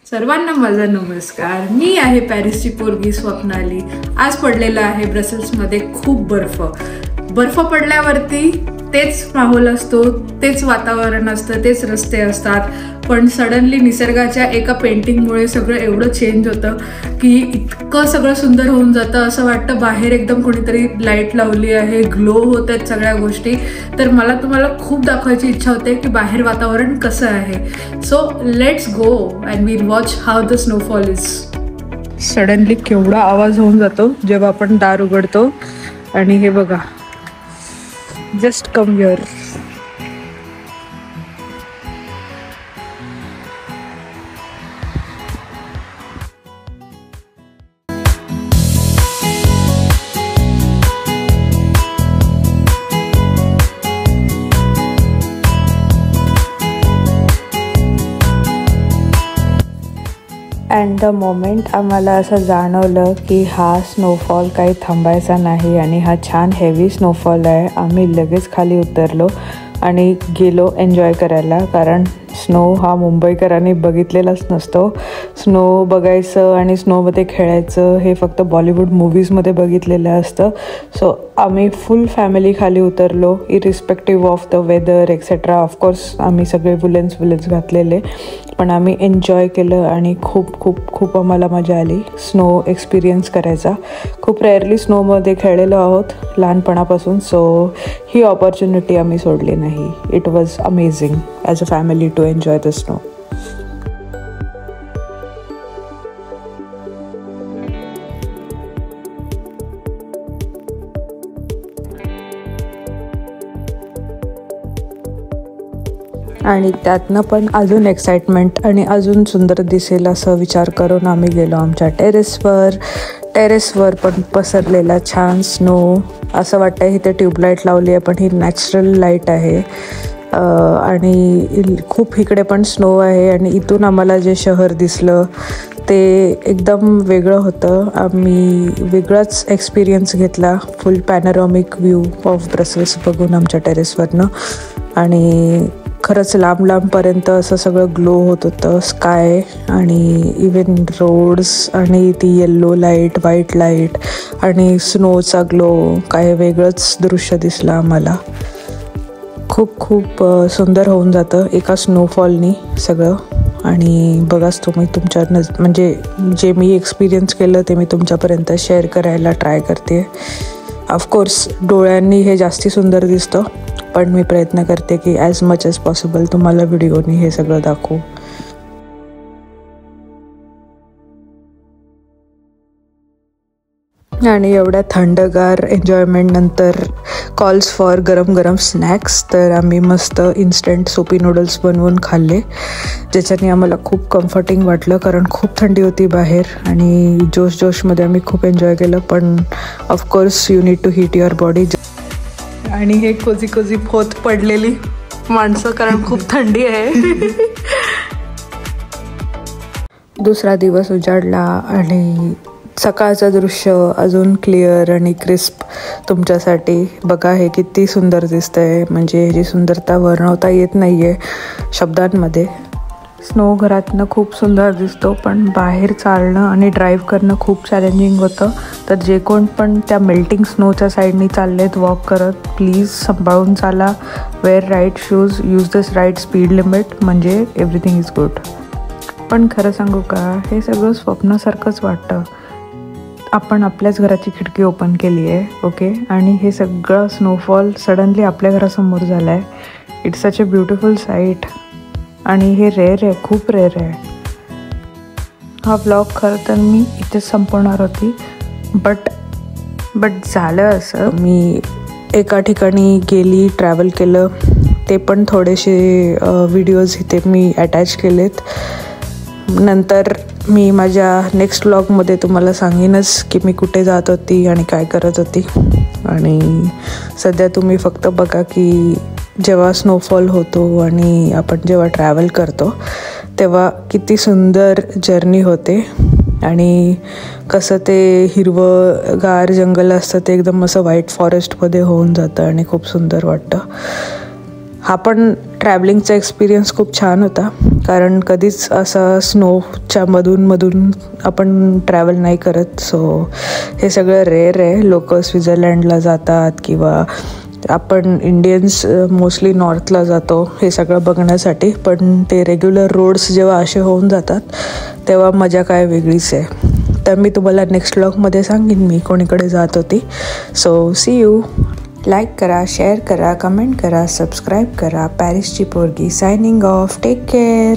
सर्वांना माझा नमस्कार. मी आहे पॅरिसची पोरगी स्वप्नाली. आज पडलेला आहे ब्रसेल्समध्ये खूप बर्फ पडल्यावरती तेच माहोल असतो, तेच वातावरण असतं, तेच रस्ते असतात. पण सडनली निसर्गाच्या एका पेंटिंगमुळे सगळं एवढं चेंज होतं की इतकं सगळं सुंदर होऊन जातं. असं वाटतं बाहेर एकदम कोणीतरी लाईट लावली आहे, ग्लो होत आहेत सगळ्या गोष्टी. तर मला तुम्हाला खूप दाखवायची इच्छा होते की बाहेर वातावरण कसं आहे. So let's go and we'll watch how the snowfall is. Suddenly केवढा आवाज होऊन जातो जेव्हा आपण दार उघडतो. आणि हे बघा, just come here. And the moment आम्हाला असं जाणवलं की हा स्नोफॉल काही थांबायचा नाही आणि हा छान हेवी स्नोफॉल आहे. आम्ही लगेच खाली उतरलो आणि गेलो एन्जॉय करायला. कारण स्नो हा मुंबईकरांनी बघितलेलाच नसतो. स्नो बघायचं आणि स्नोमध्ये खेळायचं हे फक्त बॉलिवूड मूवीजमध्ये बघितलेलं असतं. सो आम्ही फुल फॅमिली खाली उतरलो, irrespective of the weather etcetera. Of course आम्ही सगळे वुलन्स घातलेले, पण आम्ही एन्जॉय केलं आणि खूप खूप खूप आम्हाला मजा आली स्नो एक्सपिरियन्स करायचा. खूप रेअरली स्नोमध्ये खेळलेलो आहोत लहानपणापासून. सो ही ऑपॉर्च्युनिटी आम्ही सोडली नाही. It was amazing as a family to enjoy the snow. आणि त्यातनं पण अजून एक्साइटमेंट आणि अजून सुंदर दिसेल असं विचार करून आम्ही गेलो आमच्या टेरेसवर पण पसरलेला छान स्नो. असं वाटतं इथे ट्यूबलाईट लावली आहे, पण ही नॅचरल लाईट आहे. आणि खूप इकडे पण स्नो आहे. आणि इथून आम्हाला जे शहर दिसलं ते एकदम वेगळं होतं. आम्ही वेगळाच एक्सपिरियन्स घेतला. फुल पॅनोरामिक व्ह्यू ऑफ ब्रसेल्स बघून आमच्या टेरेसवरनं. आणि खरंच लांबपर्यंत असं सगळं ग्लो होत होतं स्काय आणि इवन रोड्स आणि ती येल्लो लाईट, व्हाईट लाईट आणि स्नोचा ग्लो. काय वेगळंच दृश्य दिसलं आम्हाला. खूप खूप सुंदर होऊन जातं एका स्नोफॉलनी सगळं. आणि बघाच तुम्ही तुमच्या म्हणजे जे मी एक्सपिरियन्स केलं ते मी तुमच्यापर्यंत शेअर करायला ट्राय करते. ऑफकोर्स डोळ्यांनी हे जास्ती सुंदर दिसतं, पण मी प्रयत्न करते की ॲज मच ॲज पॉसिबल तुम्हाला व्हिडिओनी हे सगळं दाखवू. आणि एवढ्या थंडगार एन्जॉयमेंट नंतर कॉल्स फॉर गरम स्नॅक्स. तर आम्ही मस्त इन्स्टंट सोपी नूडल्स बनवून खाल्ले, ज्याच्याने आम्हाला खूप कम्फर्टिंग वाटलं. कारण खूप थंडी होती बाहेर आणि जोशमध्ये आम्ही खूप एन्जॉय केलं. पण of course you need to heat your body. आणि हे कोजी पोत पडलेली माणसं, कारण खूप थंडी आहे. दुसरा दिवस उजाडला आणि सकाळचं दृश्य अजून क्लिअर आणि क्रिस्प तुमच्यासाठी. बघा हे किती सुंदर दिसतंय. म्हणजे ह्याची सुंदरता वर्णवता येत नाही आहे शब्दांमध्ये. स्नो घरातनं खूप सुंदर दिसतो, पण बाहेर चालणं आणि ड्राईव्ह करणं खूप चॅलेंजिंग होतं. तर जे कोण पण त्या मेल्टिंग स्नोच्या साईडनी चाललेत वॉक करत, प्लीज सांभाळून चाला. वेअर राईट शूज, यूज दिस राईट स्पीड लिमिट, म्हणजे एव्हरीथिंग इज गुड. पण खरं सांगू का, हे सगळं स्वप्नासारखंच वाटतं. आपण आपल्याच घराची खिडकी ओपन केली आहे, ओके, आणि हे सगळं स्नोफॉल सडनली आपल्या घरासमोर झालं आहे. It's such a beautiful site. आणि हे रेअर आहे, खूप रेअर आहे. हा व्लॉग खरं तर मी इथेच संपवणार होती, बट झालं असं. मी एका ठिकाणी गेली, ट्रॅव्हल केलं, ते पण थोडेसे व्हिडिओज इथे मी अटॅच केलेत. नंतर मी माझ्या नेक्स्ट व्लॉगमध्ये तुम्हाला सांगेनच की मी कुठे जात होती आणि काय करत होती. आणि सध्या तुम्ही फक्त बघा की जेव्हा स्नोफॉल होतो आणि आपण जेव्हा ट्रॅव्हल करतो तेव्हा किती सुंदर जर्नी होते आणि कसं ते हिरवंगार जंगल असतं ते एकदम असं व्हाईट फॉरेस्टमध्ये होऊन जातं आणि खूप सुंदर वाटतं. हा पण ट्रॅव्हलिंगचा एक्सपिरियन्स खूप छान होता, कारण कधीच असं स्नोच्या मधून आपण ट्रॅव्हल नाही करत. सो हे सगळं रेअर आहे. लोक स्वित्झर्लंडला जातात किंवा आपण इंडियन्स मोस्टली नॉर्थला जातो हे सगळं बघण्यासाठी, पण ते रेग्युलर रोड्स जेव्हा असे होऊन जातात तेव्हा मजा काय वेगळीच आहे. तर मी तुम्हाला नेक्स्ट व्लॉगमध्ये सांगेन मी कोणीकडे जात होती. So see you. लाईक करा, शेअर करा, कमेंट करा, सबस्क्राईब करा. पॅरिसची पोरगी सायनिंग ऑफ. Take care.